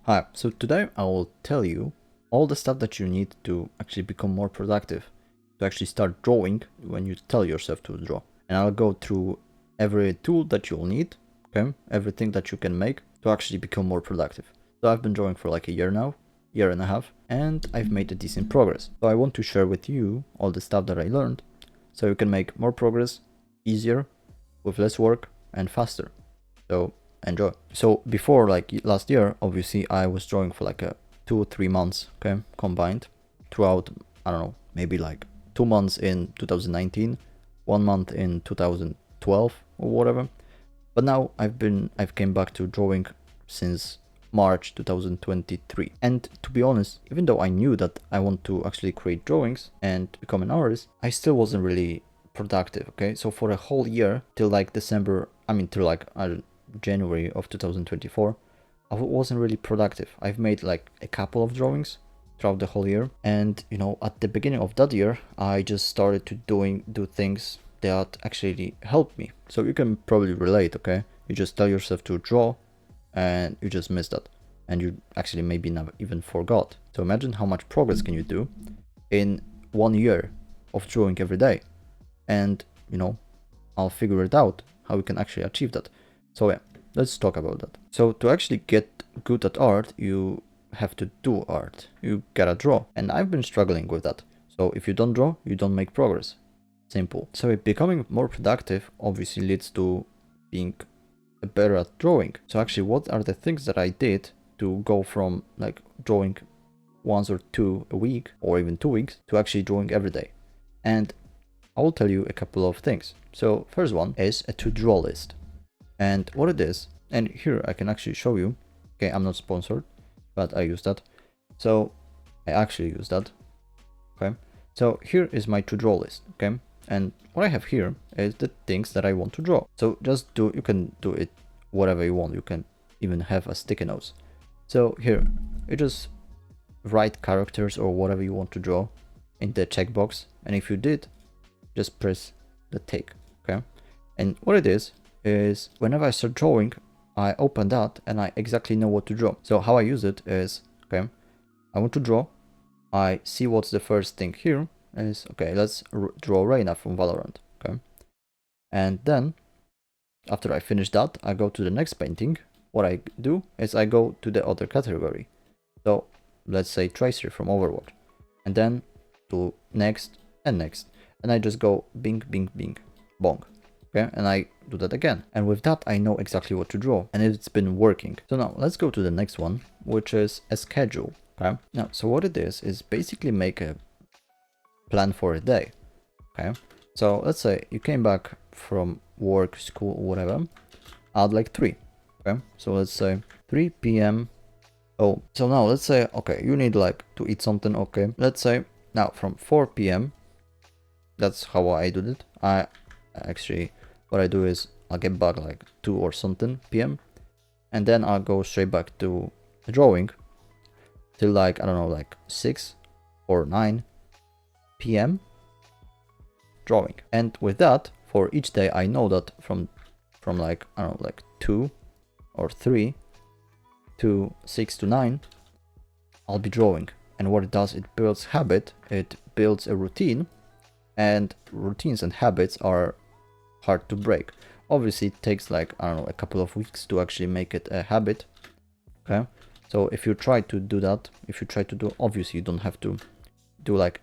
Hi, so today I will tell you all the stuff that you need to actually become more productive, to actually start drawing when you tell yourself to draw. And I'll go through every tool that you'll need, okay, everything that you can make to actually become more productive. So I've been drawing for like a year now, year and a half, and I've made a decent progress. So I want to share with you all the stuff that I learned so you can make more progress easier, with less work, and faster. So enjoy. So before, like last year, obviously I was drawing for like a 2 or 3 months, okay, combined throughout, I don't know, maybe like 2 months in 2019, 1 month in 2012 or whatever. But now I've came back to drawing since March 2023. And to be honest, even though I knew that I want to actually create drawings and become an artist, I still wasn't really productive, okay? So for a whole year till like January of 2024, I wasn't really productive. I've made like a couple of drawings throughout the whole year, and at the beginning of that year I just started to do things that actually helped me. So you can probably relate, okay? You just tell yourself to draw and you just miss that, and you actually maybe never even forgot. So imagine how much progress can you do in 1 year of drawing every day, and I'll figure it out how we can actually achieve that. So yeah, let's talk about that. So to actually get good at art, you have to do art. You gotta draw. And I've been struggling with that. So if you don't draw, you don't make progress. Simple. So becoming more productive obviously leads to being better at drawing. So actually, what are the things that I did to go from like drawing once or two a week or even 2 weeks to actually drawing every day? And I will tell you a couple of things. So first one is a to-draw list. And what it is, and here I can actually show you. Okay, I'm not sponsored, but I use that. So I actually use that. Okay, so here is my to-draw list. Okay, and what I have here is the things that I want to draw. So you can do it whatever you want. You can even have a sticky notes. So here, you just write characters or whatever you want to draw in the checkbox, and if you did, just press the tick. Okay, and what it is whenever I start drawing, I open that and I exactly know what to draw. So how I use it is, okay, I want to draw, I see what's the first thing here is, okay, let's draw Reyna from Valorant. Okay, and then after I finish that, I go to the next painting. What I do is I go to the other category. So let's say Tracer from Overwatch, and then to next and next, and I just go bing, bing, bing, bong. Okay, and I do that again. And with that, I know exactly what to draw, and it's been working. So now let's go to the next one, which is a schedule. Okay, now, so what it is basically make a plan for a day. Okay, so let's say you came back from work, school, whatever, at like 3. Okay, so let's say 3 p.m. Oh, so now let's say, okay, you need like to eat something. Okay, let's say now from 4 p.m. That's how I do it. I actually, what I do is I'll get back like 2 or something p.m. and then I'll go straight back to the drawing till like, I don't know, like 6 or 9 p.m. drawing. And with that, for each day, I know that from like, I don't know, like 2 or 3 to 6 to 9, I'll be drawing. And what it does, it builds habit, it builds a routine, and routines and habits are hard to break. Obviously, it takes like, I don't know, a couple of weeks to actually make it a habit. Okay, so if you try to do that, obviously you don't have to do like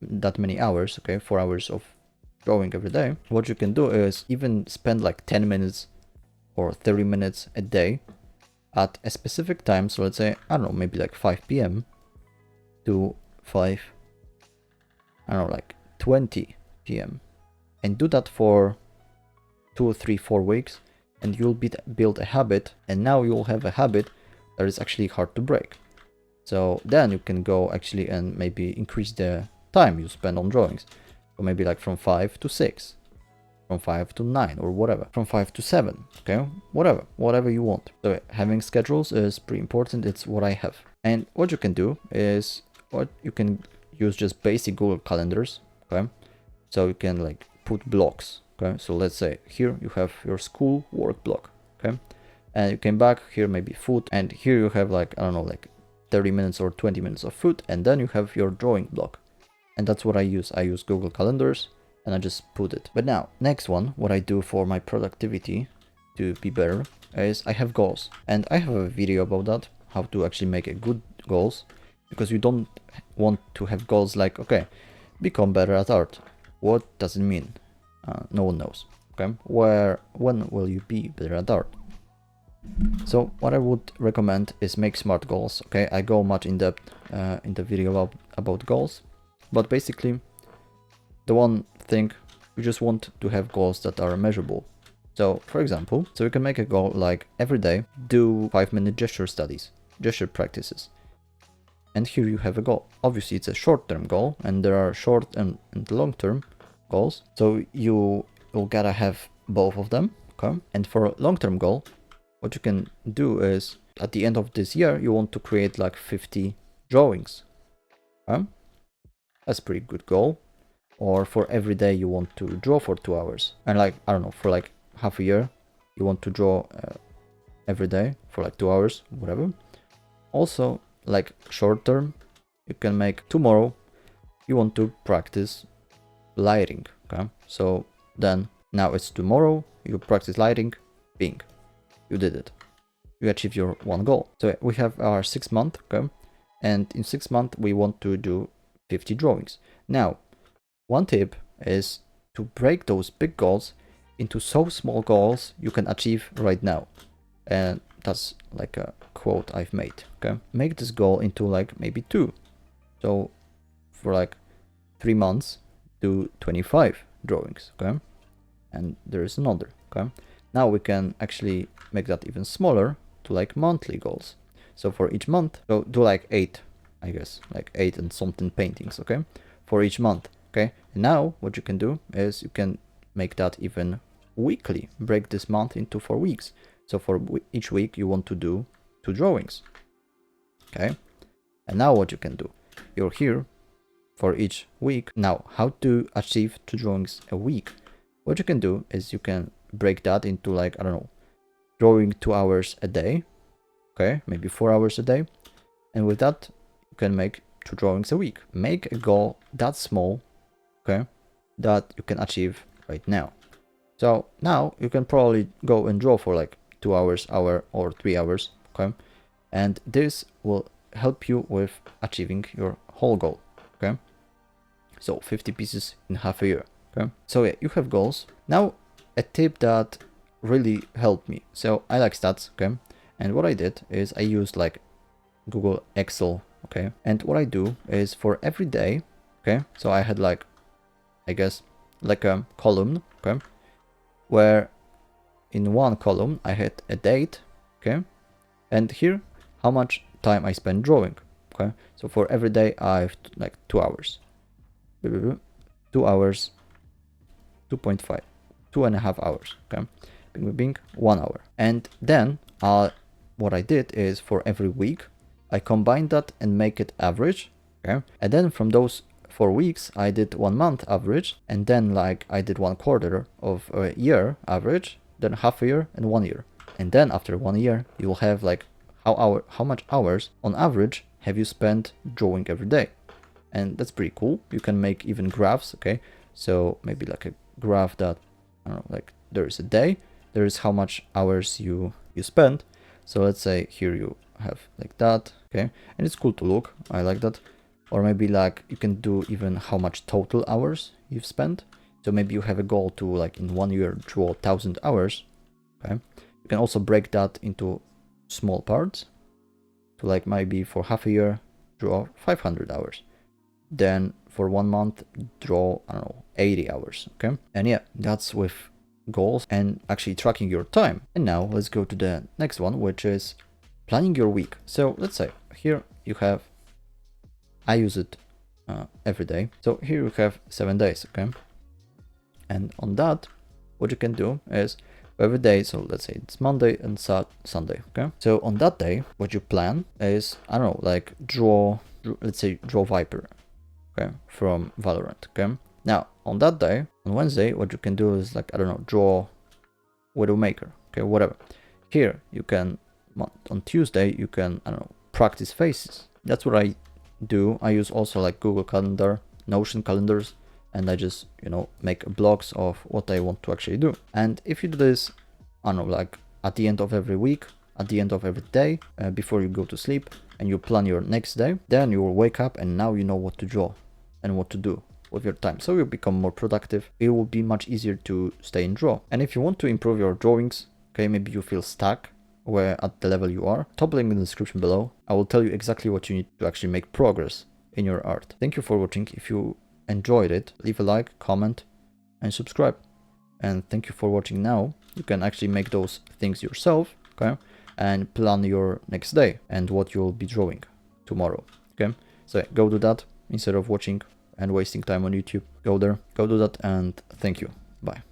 that many hours, okay, 4 hours of drawing every day. What you can do is even spend like 10 minutes or 30 minutes a day at a specific time. So let's say, I don't know, maybe like 5 p.m. to 5, I don't know, like 20 p.m. and do that for 2, 3, 4 weeks, and you'll build a habit, and now you'll have a habit that is actually hard to break. So then you can go actually and maybe increase the time you spend on drawings. So maybe like from 5 to 6, from 5 to 9 or whatever, from 5 to 7, okay, whatever you want. So having schedules is pretty important. It's what I have. And what you can do is, what you can use just basic Google calendars. Okay, so you can like put blocks. Okay, so let's say here you have your school work block. Okay, and you came back here, maybe food, and here you have like, I don't know, like 30 minutes or 20 minutes of food, and then you have your drawing block. And that's what I use. I use Google Calendars and I just put it. But now, next one, what I do for my productivity to be better is I have goals. And I have a video about that, how to actually make a good goals, because you don't want to have goals like, okay, become better at art. What does it mean? No one knows. Okay, when will you be better at art? So what I would recommend is make smart goals. Okay, I go much in depth in the video about goals, but basically the one thing, you just want to have goals that are measurable. So for example, so you can make a goal like every day do 5-minute gesture studies, gesture practices. And here you have a goal. Obviously it's a short-term goal, and there are short and long-term goals. So you will gotta have both of them. Okay. And for a long-term goal, what you can do is at the end of this year, you want to create like 50 drawings. Okay? That's a pretty good goal. Or for every day you want to draw for 2 hours. And like, I don't know, for like half a year, you want to draw every day for like 2 hours, whatever. Also, like short term, you can make tomorrow, you want to practice lighting. Okay, so then now it's tomorrow, you practice lighting, bing, you did it. You achieved your one goal. So we have our 6 month, okay, and in 6 months we want to do 50 drawings. Now, one tip is to break those big goals into so small goals you can achieve right now. And that's like a quote I've made. Okay, make this goal into like maybe 2. So for like 3 months, do 25 drawings. Okay, and there is another. Okay, now we can actually make that even smaller to like monthly goals. So for each month, so do like 8, I guess, like 8 and something paintings. Okay, for each month. Okay, and now what you can do is you can make that even weekly. Break this month into 4 weeks. So for each week you want to do 2 drawings. Okay, and now what you can do, you're here for each week. Now, how to achieve 2 drawings a week? What you can do is you can break that into like, I don't know, drawing 2 hours a day. Okay, maybe 4 hours a day. And with that, you can make 2 drawings a week. Make a goal that small, okay, that you can achieve right now. So now you can probably go and draw for like 2 hours, hour, or 3 hours, okay? And this will help you with achieving your whole goal, okay? So 50 pieces in half a year, okay? So yeah, you have goals. Now, a tip that really helped me. So I like stats, okay? And what I did is I used like Google Excel, okay? And what I do is for every day, okay? So I had like, I guess, like a column, okay? Where in one column I had a date, okay, and here how much time I spent drawing, okay. So for every day I have like 2 hours, 2 hours, 2.5, 2.5 hours, okay, bing, bing, bing, 1 hour. And then what I did is for every week I combined that and make it average, okay, and then from those 4 weeks I did 1 month average, and then like I did 1 quarter of a year average, then half a year and 1 year. And then after 1 year you will have like how much hours on average have you spent drawing every day. And that's pretty cool. You can make even graphs, okay, so maybe like a graph that, I don't know, like there is a day, there is how much hours you spend. So let's say here you have like that, okay, and it's cool to look, I like that. Or maybe like you can do even how much total hours you've spent. So maybe you have a goal to like in 1 year draw 1,000 hours. Okay. You can also break that into small parts. To like maybe for half a year draw 500 hours. Then for 1 month draw, I don't know, 80 hours. Okay. And yeah, that's with goals and actually tracking your time. And now let's go to the next one, which is planning your week. So let's say here you have, I use it every day. So here you have 7 days, okay? And on that, what you can do is every day, so let's say it's Monday and Sunday, okay? So on that day, what you plan is, I don't know, like let's say draw Viper, okay, from Valorant, okay? Now, on that day, on Wednesday, what you can do is like, I don't know, draw Widowmaker, okay, whatever. Here you can, on Tuesday, you can, I don't know, practice faces. That's what I do. I use also like Google Calendar, Notion calendars, and I just, you know, make blogs of what I want to actually do. And if you do this, I don't know, like at the end of every week, at the end of every day, before you go to sleep, and you plan your next day, then you will wake up and now you know what to draw and what to do with your time. So you'll become more productive. It will be much easier to stay in draw. And if you want to improve your drawings, okay, maybe you feel stuck where at the level you are, top link in the description below. I will tell you exactly what you need to actually make progress in your art. Thank you for watching. If you enjoyed it, leave a like, comment, and subscribe. And thank you for watching. Now you can actually make those things yourself, okay, and plan your next day and what you'll be drawing tomorrow. Okay, so go do that instead of watching and wasting time on YouTube. Go there, go do that, and thank you. Bye.